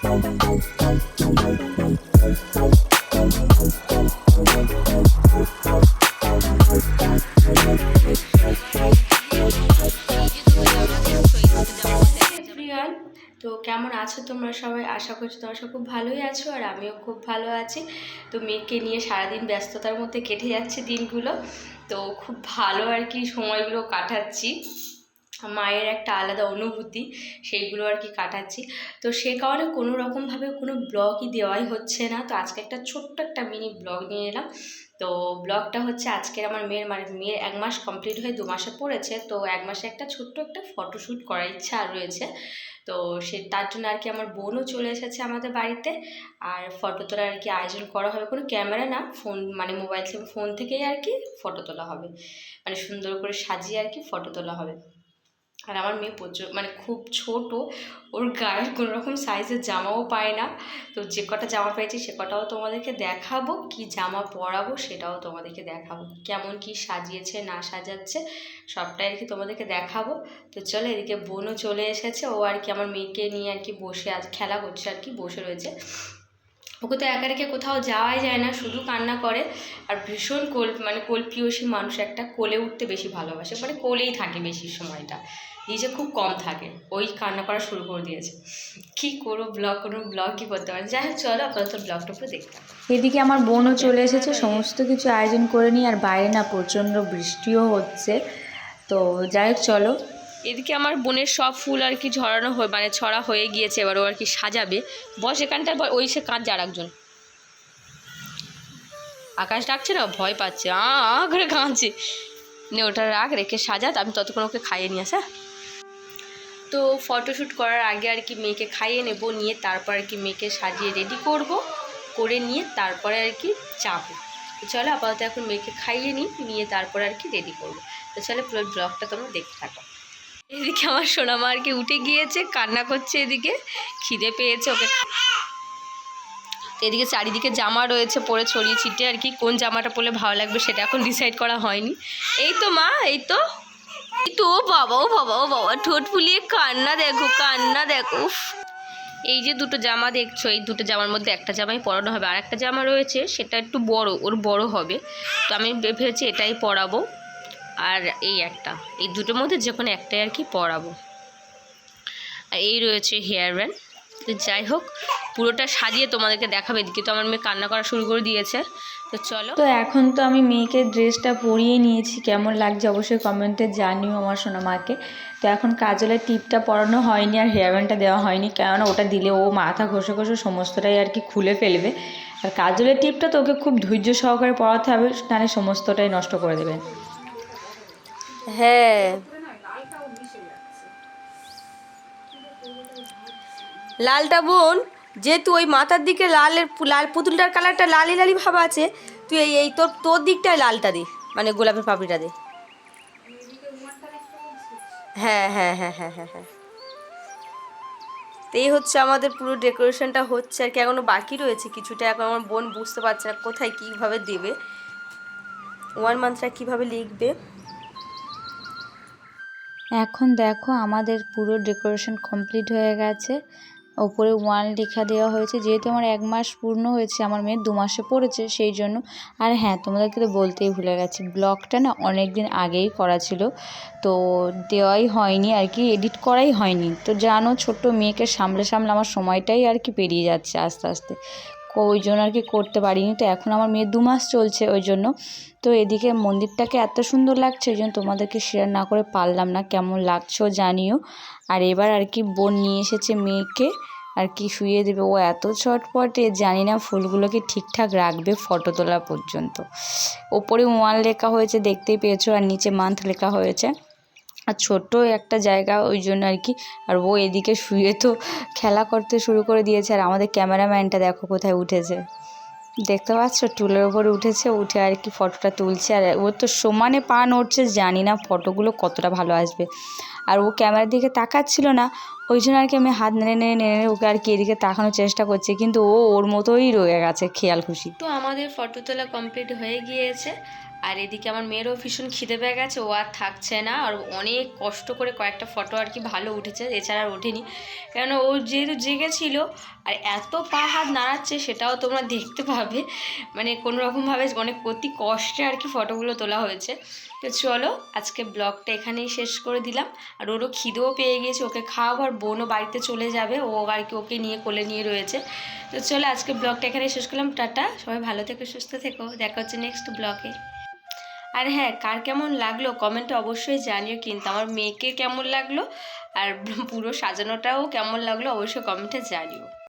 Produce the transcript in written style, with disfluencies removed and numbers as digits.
তো কেমন আছো তোমরা সবাই? আশা করছি তোমরা সব খুব ভালোই আছো, আর আমিও খুব ভালো আছি। তো মেয়েকে নিয়ে সারাদিন ব্যস্ততার মধ্যে কেটে যাচ্ছে দিনগুলো, তো খুব ভালো আর কি সময়গুলো কাটাচ্ছি। মায়ের একটা আলাদা অনুভূতি, সেইগুলো আর কি কাটাচ্ছি। তো সে কারণে কোনো রকমভাবে কোনো ব্লগই দেওয়াই হচ্ছে না। তো আজকে একটা ছোট্ট একটা মিনি ব্লগ নিয়ে এলাম। তো ব্লগটা হচ্ছে আজকের আমার মেয়ের 1 মাস কমপ্লিট হয়ে 2 মাসে পড়েছে। তো 1 মাসে একটা ছোট্ট একটা ফটোশ্যুট করার ইচ্ছা রয়েছে। তো তার জন্য আর কি আমার বোনও চলে এসেছে আমাদের বাড়িতে, আর ফটো তোলার আর কি আয়োজন করা হবে। কোনো ক্যামেরা না, ফোন মানে মোবাইল থেকে, ফোন থেকেই আর কি ফটো তোলা হবে, মানে সুন্দর করে সাজিয়ে আর কি ফটো তোলা হবে। আর আমার মেয়ে মানে খুব ছোট, ওর গায়ের কোনো রকম সাইজের জামাও পায় না। তো যে কটা জামা পেয়েছি সে কটাও তোমাদেরকে দেখাবো, কি জামা পরাবো সেটাও তোমাদেরকে দেখাবো, কেমন কি সাজিয়েছে না সাজাচ্ছে সবটাই আর কি তোমাদেরকে দেখাবো। তো চলো, এদিকে বোনও চলে এসেছে, ও আর কি আমার মেয়েকে নিয়ে আর কি বসে আজ খেলা করছে আর কি, বসে রয়েছে। ওকে তো একা রেখে কোথাও যাওয়াই যায় না, শুধু কান্না করে। আর ভীষণ কোলপ্রিয়সী মানুষ, একটা কোলে উঠতে বেশি ভালোবাসে, মানে কোলেই থাকে বেশি সময়টা, নিজে খুব কম থাকে। ওই কান্না করা শুরু করে দিয়েছে। কী করবো, কোনো ব্লগ কী করতে পারে। যাই হোক, চলো আপাতত ব্লগটা পুরো দেখতে। এদিকে আমার বোনও চলে এসেছে, সমস্ত কিছু আয়োজন করে নিই। আর বাইরে না প্রচণ্ড বৃষ্টিও হচ্ছে। তো যাই হোক চলো। এদিকে আমার বোনের সব ফুল আর কি ঝরানো হয়ে মানে ছড়া হয়ে গিয়েছে, এবার ও আর কি সাজাবে। বস এখানটায়, ওই সে কাঁদছে আর একজন, আকাশ ডাকছে না, ভয় পাচ্ছে, করে কাঁদছে। নে ওটা রাখ, রেখে সাজাত, আমি ততক্ষণ ওকে খাইয়ে নিয়ে আসা। তো ফটোশ্যুট করার আগে আর কি মেয়েকে খাইয়ে নেব, নিয়ে তারপর আর কি মেয়েকে সাজিয়ে রেডি করব, করে নিয়ে তারপরে আর কি যাবো। তো চলো আপাতত এখন মেয়েকে খাইয়ে নিয়ে তারপর আর কি রেডি করবো। তো চলো পুরো ব্লগটা তোমরা দেখতে থাকো। এদিকে আমার সোনামা আর কি উঠে গিয়েছে, কান্না করছে, এদিকে খিদে পেয়েছে ওকে। তো এদিকে চারিদিকে জামা রয়েছে পরে ছড়িয়ে ছিটে আর কি, কোন জামাটা পরলে ভালো লাগবে সেটা এখন ডিসাইড করা হয়নি। এই তো মা, এই তো বাবা, ও বাবা, ও বাবা, ঠোঁট ফুলিয়ে কান্না দেখো, কান্না দেখো। এই যে দুটো জামা দেখছো, এই দুটো জামার মধ্যে একটা জামাই পরানো হবে, আর একটা জামা রয়েছে সেটা একটু বড়, ওর বড় হবে। তো আমি ভেবেছি এটাই পরাবো, আর এই দুটোর মধ্যে যে কোনো একটাই আর কি পরাবো। আর এই রয়েছে হেয়ার ব্যান্ড। তো যাই হোক, পুরোটা সাজিয়ে তোমাদেরকে দেখাবে। এদিকে তো আমার মেয়ে কান্না করা শুরু করে দিয়েছে। তো চলো। তো এখন তো আমি মেয়েকে ড্রেসটা পরিয়ে নিয়েছি, কেমন লাগছে অবশ্যই কমেন্টে জানিও আমার সোনামাকে। তো এখন কাজলের টিপটা পরানো হয়নি, আর হেয়ার ব্যান্ডটা দেওয়া হয়নি, কেননা ওটা দিলে ও মাথা ঘষে ঘষে সমস্তটাই আর কি খুলে ফেলবে। আর কাজলের টিপটা তো ওকে খুব ধৈর্য সহকারে পরাতে হবে, নাহলে সমস্তটাই নষ্ট করে দেবে। হ্যাঁ, লালটা বোন, যেহেতু ওই মাথার দিকে লাল পুতুলটার কালারটা লালি লালি ভাব আছে, তুই এই তোর দিকটায় লালটা দে, মানে গোলাপের পাপড়িটা দে। হ্যাঁ হ্যাঁ হ্যাঁ হ্যাঁ হ্যাঁ হ্যাঁ। তো এই হচ্ছে আমাদের পুরো ডেকোরেশনটা হচ্ছে আর কি, এখনও বাকি রয়েছে কিছুটা। এখন আমার বোন বুঝতে পারছে না কোথায় কীভাবে দেবে, 1 মান্থটা কীভাবে লিখবে। এখন দেখো আমাদের পুরো ডেকোরেশন কমপ্লিট হয়ে গেছে। ওপরে 1 লেখা দেওয়া হয়েছে, যেহেতু আমার 1 মাস পূর্ণ হয়েছে, আমার মেয়ে 2 মাসে পড়েছে সেই জন্য। আর হ্যাঁ, তোমাদেরকে তো বলতেই ভুলে গেছি, ব্লগটা না অনেক দিন আগেই করা ছিল, তো দেওয়াই হয়নি আর কি, এডিট করাই হয়নি। তো জানো, ছোট্ট মেয়েকে সামলে আমার সময়টাই আর কি পেরিয়ে যাচ্ছে আস্তে আস্তে, ওই জন্য আর কি করতে পারিনি। তো এখন আমার মেয়ে 2 মাস চলছে ওই জন্য। তো এদিকে মন্দিরটাকে এত সুন্দর লাগছে, ওই জন্য তোমাদেরকে শেয়ার না করে পারলাম না, কেমন লাগছো জানিও। আর এবার আর কি বোন নিয়ে এসেছে মেয়েকে আর কি শুয়ে দেবে। ও এত ছটপটে, জানি না ফুলগুলোকে ঠিকঠাক রাখবে ফটো তোলা পর্যন্ত। ওপরে 1 লেখা হয়েছে, দেখতেই পেয়েছো, আর নিচে মান্থ লেখা হয়েছে। আর ছোট্ট একটা জায়গা, ওই জন্য আর কি। আর ও এদিকে শুয়ে তো খেলা করতে শুরু করে দিয়েছে। আর আমাদের ক্যামেরাম্যানটা দেখো কোথায় উঠেছে, দেখতে পাচ্ছ, টুলের ওপরে উঠেছে, উঠে আর কি ফটোটা তুলছে। আর ও তো সমানে পা নড়ছে, জানি না ফটোগুলো কতটা ভালো আসবে। আর ও ক্যামেরার দিকে তাকাচ্ছিল না, ওই জন্য আর কি আমি হাত নেড়ে নেড়ে নেড়ে ওকে আর কি এদিকে তাকানোর চেষ্টা করছি, কিন্তু ও ওর মতোই রয়ে গেছে খেয়াল খুশি। তো আমাদের ফটো তোলা কমপ্লিট হয়ে গিয়েছে, আর এদিকে আমার মেয়েরও ভীষণ খিদে পেয়ে গেছে, ও আর থাকছে না। আর অনেক কষ্ট করে কয়েকটা ফটো আর কি ভালো উঠেছে, এছাড়া আর ওঠেনি, কেন ও যেহেতু জেগেছিল। আর এত পা হাত নাড়াচ্ছে সেটাও তোমরা দেখতে পাবে, মানে কোনো রকমভাবে অনেক অতি কষ্টে আর কি ফটোগুলো তোলা হয়েছে। তো চলো আজকে ব্লগটা এখানেই শেষ করে দিলাম। আর ওরও খিদেও পেয়ে গিয়েছে, ওকে খাওয়াবো, আর বোনও বাড়িতে চলে যাবে, ও আর কি ওকে নিয়ে কোলে নিয়ে রয়েছে। তো চলো আজকে ব্লগটা এখানেই শেষ করলাম, টাটা, সবাই ভালো থেকো সুস্থ থেকো, দেখা হচ্ছে নেক্সট ব্লগে। আর হ্যাঁ, কার কেমন লাগলো কমেন্টে অবশ্যই জানিও, কিন্তু আমার মেয়েকে কেমন লাগলো আর পুরো সাজানোটাও কেমন লাগলো অবশ্যই কমেন্টে জানিও।